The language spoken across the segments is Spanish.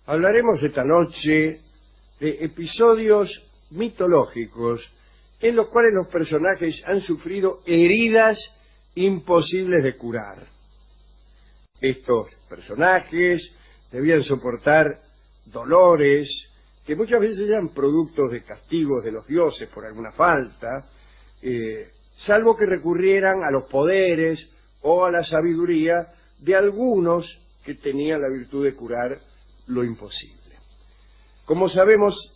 Hablaremos esta noche de episodios mitológicos en los cuales los personajes han sufrido heridas imposibles de curar. Estos personajes debían soportar dolores que muchas veces eran productos de castigos de los dioses por alguna falta, salvo que recurrieran a los poderes o a la sabiduría de algunos que tenían la virtud de curar lo imposible. Como sabemos,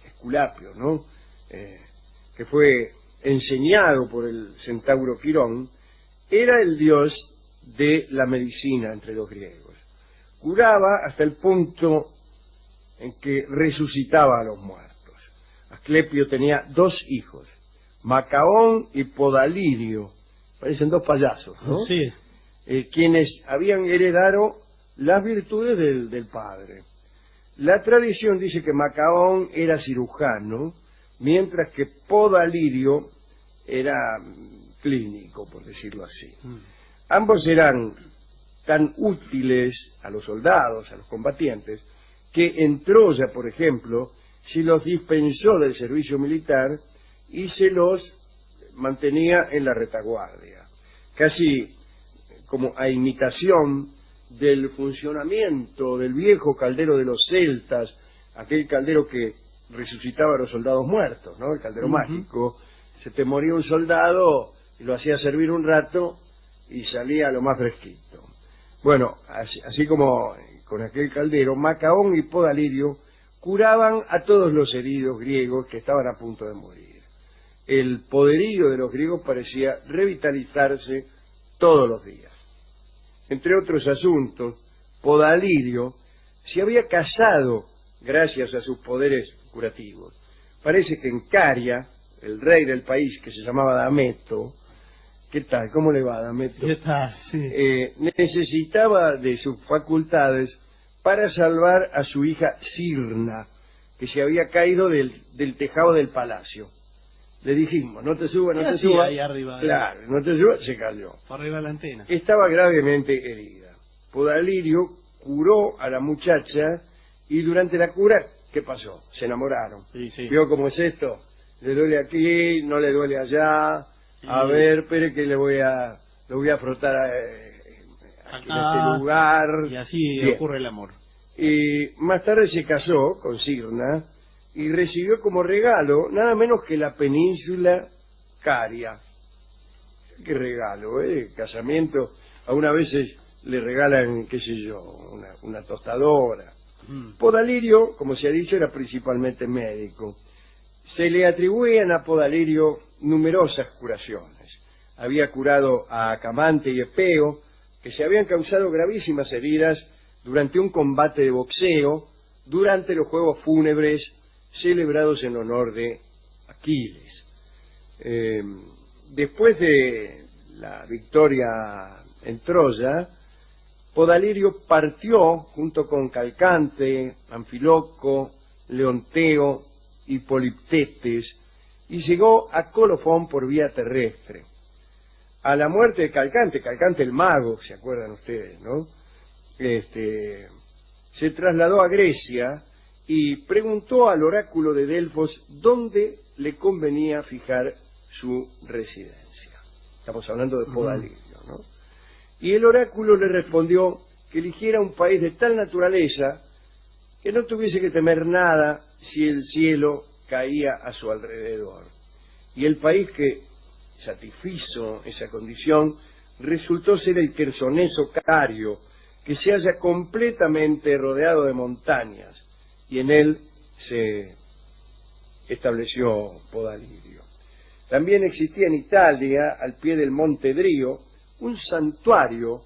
Esculapio, ¿no? Que fue enseñado por el centauro Quirón, era el dios de la medicina entre los griegos. Curaba hasta el punto en que resucitaba a los muertos. Asclepio tenía dos hijos, Macaón y Podalirio, parecen dos payasos, ¿no? Sí. Quienes habían heredado las virtudes del padre. La tradición dice que Macaón era cirujano, mientras que Podalirio era clínico, por decirlo así. Ambos eran tan útiles a los soldados, a los combatientes, que en Troya, por ejemplo, se los dispensó del servicio militar y se los mantenía en la retaguardia, casi como a imitación del funcionamiento del viejo caldero de los celtas, aquel caldero que resucitaba a los soldados muertos, ¿no? El caldero mágico. Se te moría un soldado y lo hacía servir un rato y salía lo más fresquito. Bueno, así como con aquel caldero, Macaón y Podalirio curaban a todos los heridos griegos que estaban a punto de morir. El poderío de los griegos parecía revitalizarse todos los días. Entre otros asuntos, Podalirio se había casado gracias a sus poderes curativos. Parece que en Caria, el rey del país, que se llamaba Dameto, ¿qué tal? ¿Cómo le va, Dameto? ¿Qué tal? Sí. Necesitaba de sus facultades para salvar a su hija Cirna, que se había caído del tejado del palacio. Le dijimos, no te subas, no te subas. Ahí arriba. Claro, no te subas, se cayó. Para arriba de la antena. Estaba gravemente herida. Podalirio curó a la muchacha y durante la cura, ¿qué pasó? Se enamoraron. Sí. ¿Vio cómo es esto? Le duele aquí, no le duele allá. A ver, espere que lo voy a frotar aquí en este lugar. Y así Bien. ocurre el amor. Y más tarde se casó con Cirna y recibió como regalo nada menos que la península Caria. Qué regalo, ¿eh? Casamiento. A una veces le regalan, qué sé yo, una tostadora. Podalirio, como se ha dicho, era principalmente médico. Se le atribuían a Podalirio numerosas curaciones. Había curado a Acamante y Epeo, que se habían causado gravísimas heridas durante un combate de boxeo, durante los juegos fúnebres celebrados en honor de Aquiles. Después de la victoria en Troya, Podalirio partió junto con Calcante, Anfiloco, Leonteo y Poliptetes y llegó a Colofón por vía terrestre. A la muerte de Calcante el mago, ¿se acuerdan ustedes, no? Se trasladó a Grecia y preguntó al oráculo de Delfos dónde le convenía fijar su residencia. Estamos hablando de Podalirio, ¿no? Y el oráculo le respondió que eligiera un país de tal naturaleza que no tuviese que temer nada si el cielo caía a su alrededor. Y el país que satisfizo esa condición resultó ser el quersoneso Cario, que se halla completamente rodeado de montañas, y en él se estableció Podalirio. También existía en Italia, al pie del Monte Drio, un santuario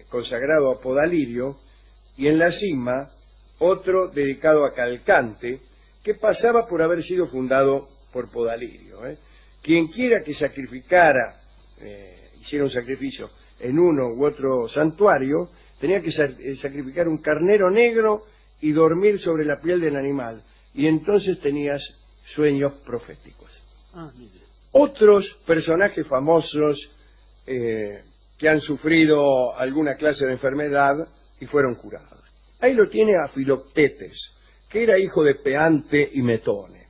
consagrado a Podalirio, y en la cima otro dedicado a Calcante, que pasaba por haber sido fundado por Podalirio. Quien quiera que sacrificara, hiciera un sacrificio en uno u otro santuario, tenía que sacrificar un carnero negro y dormir sobre la piel del animal, y entonces tenías sueños proféticos. Otros personajes famosos que han sufrido alguna clase de enfermedad y fueron curados. Ahí lo tiene a Filoctetes, que era hijo de Peante y Metone.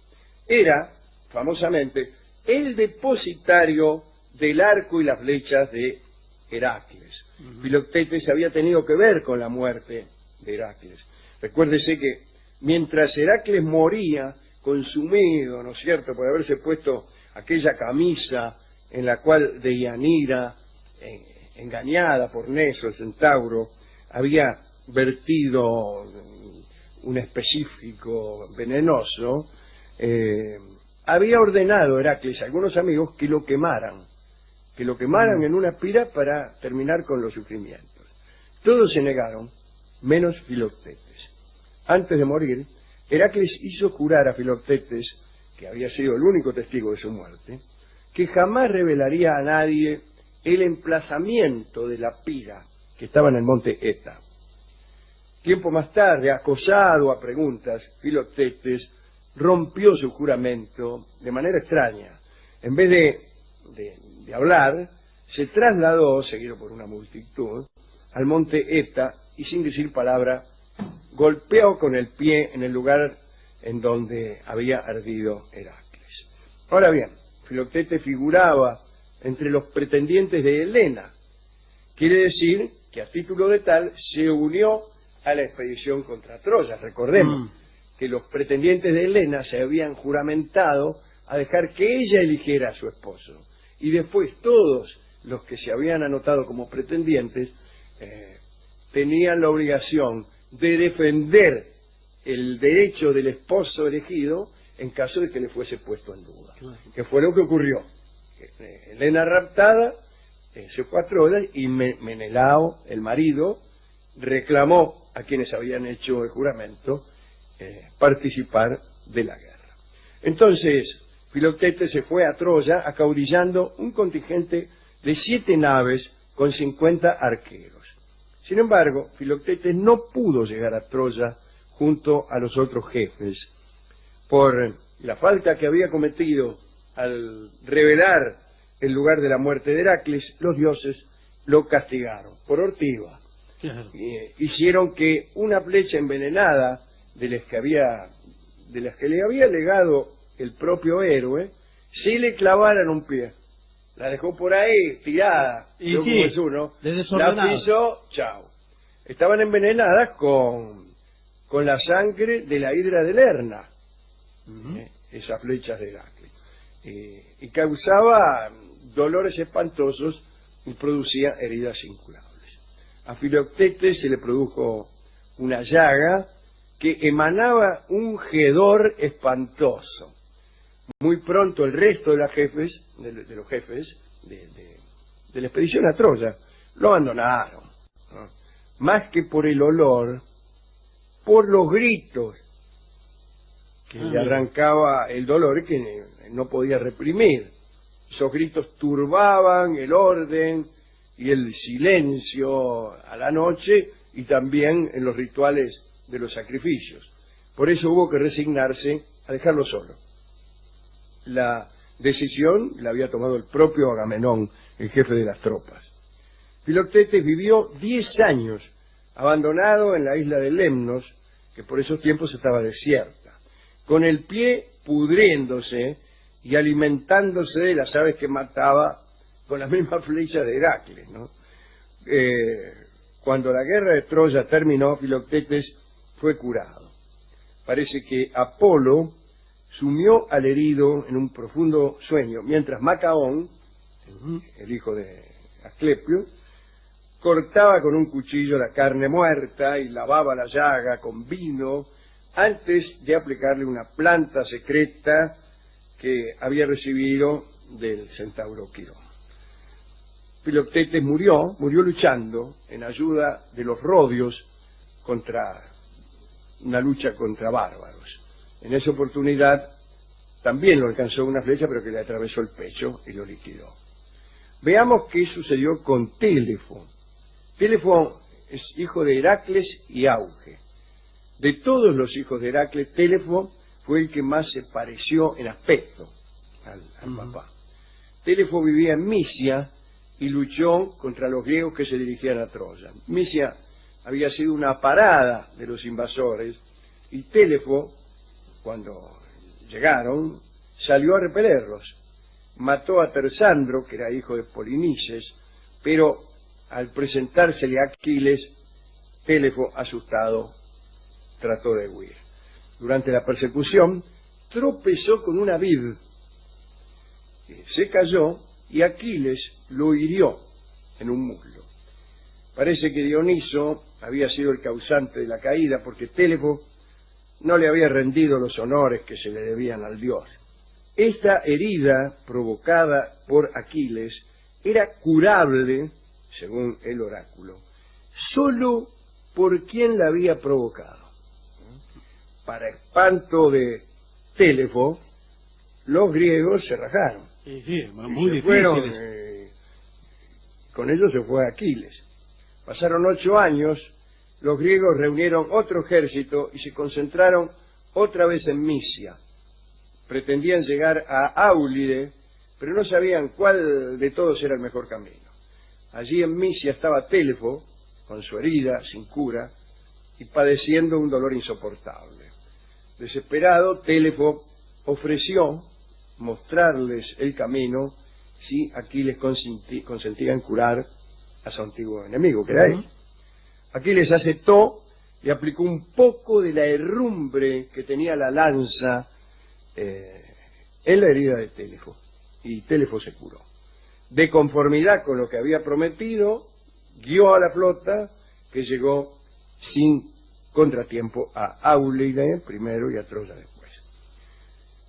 Era, famosamente, el depositario del arco y las flechas de Heracles. Filoctetes había tenido que ver con la muerte de Heracles. Recuérdese que mientras Heracles moría, consumido, ¿no es cierto?, por haberse puesto aquella camisa en la cual Deianira, engañada por Neso, el centauro, había vertido un específico venenoso, había ordenado Heracles a algunos amigos que lo quemaran en una pira para terminar con los sufrimientos. Todos se negaron, menos Filoctetes. Antes de morir, Heracles hizo jurar a Filoctetes, que había sido el único testigo de su muerte, que jamás revelaría a nadie el emplazamiento de la pira que estaba en el monte Eta. Tiempo más tarde, acosado a preguntas, Filoctetes rompió su juramento de manera extraña. En vez de hablar, se trasladó, seguido por una multitud, al monte Eta y sin decir palabra, golpeó con el pie en el lugar en donde había ardido Heracles. Ahora bien, Filoctetes figuraba entre los pretendientes de Helena. Quiere decir que a título de tal se unió a la expedición contra Troya. Recordemos que los pretendientes de Helena se habían juramentado a dejar que ella eligiera a su esposo. Y después todos los que se habían anotado como pretendientes tenían la obligación de defender el derecho del esposo elegido en caso de que le fuese puesto en duda. Que fue lo que ocurrió. Helena raptada se fue a Troya y Menelao, el marido, reclamó a quienes habían hecho el juramento participar de la guerra. Entonces, Filoctetes se fue a Troya acaudillando un contingente de 7 naves con 50 arqueros. Sin embargo, Filoctetes no pudo llegar a Troya junto a los otros jefes por la falta que había cometido al revelar el lugar de la muerte de Heracles. Los dioses lo castigaron por ortiva. Hicieron que una flecha envenenada de las que le había legado el propio héroe se le clavara en un pie. La dejó por ahí tirada, y como sí, es uno, la pisó, chao. Estaban envenenadas con la sangre de la hidra de Lerna, esas flechas de Heracles, y causaba dolores espantosos y producía heridas incurables. A Filoctetes se le produjo una llaga que emanaba un hedor espantoso. Muy pronto el resto de los jefes de la expedición a Troya lo abandonaron, ¿no? Más que por el olor, por los gritos que le arrancaba el dolor que no podía reprimir. Esos gritos turbaban el orden y el silencio a la noche y también en los rituales de los sacrificios. Por eso hubo que resignarse a dejarlo solo. La decisión la había tomado el propio Agamenón, el jefe de las tropas. Filoctetes vivió 10 años abandonado en la isla de Lemnos, que por esos tiempos estaba desierta, con el pie pudriéndose y alimentándose de las aves que mataba con la misma flecha de Heracles, ¿no? Cuando la guerra de Troya terminó, Filoctetes fue curado. Parece que Apolo sumió al herido en un profundo sueño, mientras Macaón, el hijo de Asclepio, cortaba con un cuchillo la carne muerta y lavaba la llaga con vino antes de aplicarle una planta secreta que había recibido del centauro Quirón. Filoctetes murió luchando en ayuda de los rodios contra una lucha contra bárbaros. En esa oportunidad también lo alcanzó una flecha, pero que le atravesó el pecho y lo liquidó. Veamos qué sucedió con Téléfo. Téléfo es hijo de Heracles y Auge. De todos los hijos de Heracles, Téléfo fue el que más se pareció en aspecto al papá. Téléfo vivía en Misia y luchó contra los griegos que se dirigían a Troya. Misia había sido una parada de los invasores y Télefo, cuando llegaron, salió a repelerlos. Mató a Tersandro, que era hijo de Polinices, pero al presentársele a Aquiles, Télefo, asustado, trató de huir. Durante la persecución, tropezó con una vid, se cayó y Aquiles lo hirió en un muslo. Parece que Dioniso había sido el causante de la caída porque Télefo no le había rendido los honores que se le debían al dios. Esta herida provocada por Aquiles era curable, según el oráculo, solo por quien la había provocado. Para espanto de Télefo, los griegos se rajaron. Sí, muy y se difícil. Fueron, con ellos se fue Aquiles. Pasaron 8 años, los griegos reunieron otro ejército y se concentraron otra vez en Misia. Pretendían llegar a Áulide, pero no sabían cuál de todos era el mejor camino. Allí en Misia estaba Télefo, con su herida, sin cura, y padeciendo un dolor insoportable. Desesperado, Télefo ofreció mostrarles el camino si Aquiles consentía en curar a su antiguo enemigo, que era él. Aquiles aceptó y aplicó un poco de la herrumbre que tenía la lanza en la herida de Télefo, y Télefo se curó. De conformidad con lo que había prometido, guió a la flota que llegó sin contratiempo a Áulide primero y a Troya después.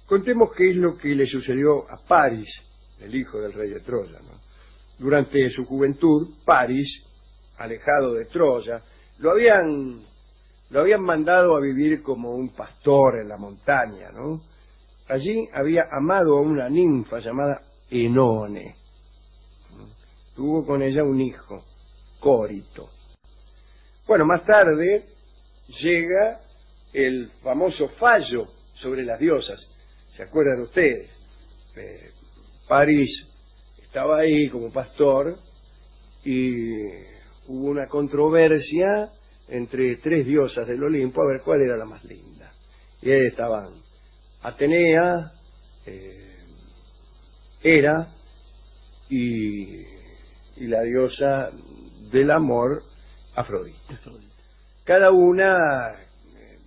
Contemos qué es lo que le sucedió a Paris, el hijo del rey de Troya, ¿no? Durante su juventud, Paris, alejado de Troya, lo habían mandado a vivir como un pastor en la montaña, ¿no? Allí había amado a una ninfa llamada Enone. Tuvo con ella un hijo, Córito. Bueno, más tarde llega el famoso fallo sobre las diosas. ¿Se acuerdan ustedes? París estaba ahí como pastor y hubo una controversia entre 3 diosas del Olimpo a ver cuál era la más linda. Y ahí estaban Atenea, Hera y la diosa del amor, Afrodita. Cada una,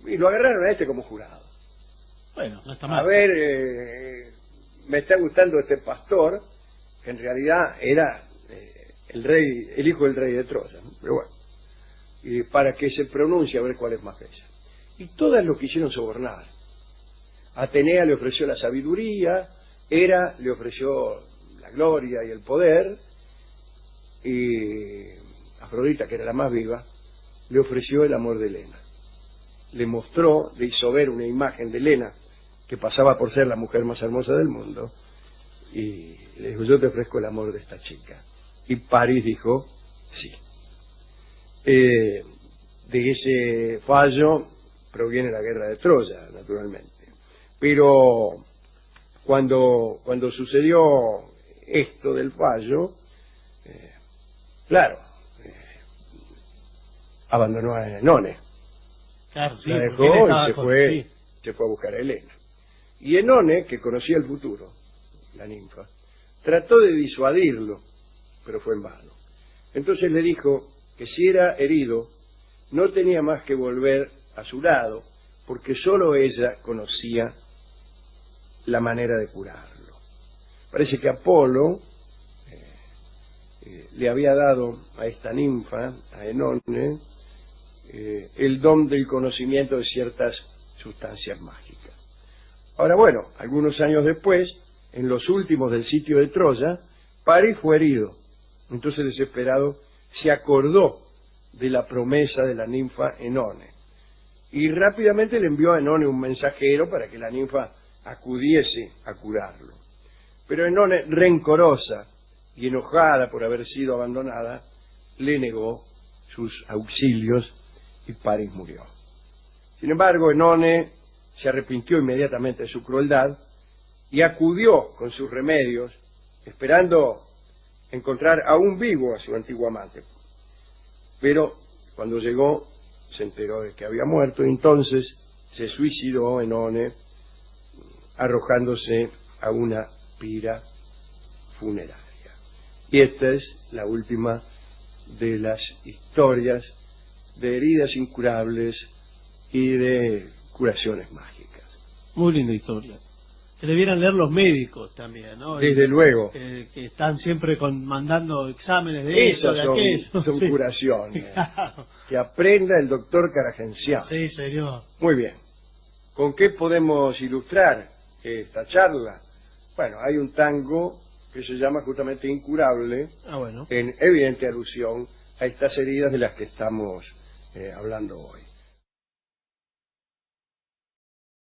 y lo agarraron a este como jurado. Bueno, no está mal. A ver, me está gustando este pastor, que en realidad era el hijo del rey de Troya, ¿no? Pero bueno, y para que se pronuncie a ver cuál es más bella. Y todas lo quisieron sobornar. Atenea le ofreció la sabiduría, Hera le ofreció la gloria y el poder, y Afrodita, que era la más viva, le ofreció el amor de Helena. Le mostró, le hizo ver una imagen de Helena que pasaba por ser la mujer más hermosa del mundo, y le dijo: yo te ofrezco el amor de esta chica. Y París dijo: sí. De ese fallo proviene la guerra de Troya, naturalmente. Pero cuando sucedió esto del fallo, claro, abandonó a Enone. Claro, sí, La dejó y sí. se fue a buscar a Helena. Y Enone, que conocía el futuro, la ninfa, trató de disuadirlo, pero fue en vano. Entonces le dijo que si era herido, no tenía más que volver a su lado, porque solo ella conocía la manera de curarlo. Parece que Apolo le había dado a esta ninfa, a Enone, el don del conocimiento de ciertas sustancias mágicas. Ahora bueno, algunos años después, en los últimos del sitio de Troya, París fue herido. Entonces, desesperado, se acordó de la promesa de la ninfa Enone y rápidamente le envió a Enone un mensajero para que la ninfa acudiese a curarlo. Pero Enone, rencorosa y enojada por haber sido abandonada, le negó sus auxilios y París murió. Sin embargo, Enone se arrepintió inmediatamente de su crueldad y acudió con sus remedios, esperando encontrar aún vivo a su antiguo amante. Pero Cuando llegó, se enteró de que había muerto, y entonces se suicidó Enone arrojándose a una pira funeraria. Y esta es la última de las historias de heridas incurables y de curaciones mágicas. Muy linda historia. Que debieran leer los médicos también, ¿no? Desde luego. Que están siempre mandando exámenes de eso, Esas de son, aquello. son Sí. curaciones. Claro. Que aprenda el doctor Caragencián. Sí, señor. Muy bien. ¿Con qué podemos ilustrar esta charla? Bueno, hay un tango que se llama justamente Incurable, Ah, bueno. en evidente alusión a estas heridas de las que estamos hablando hoy.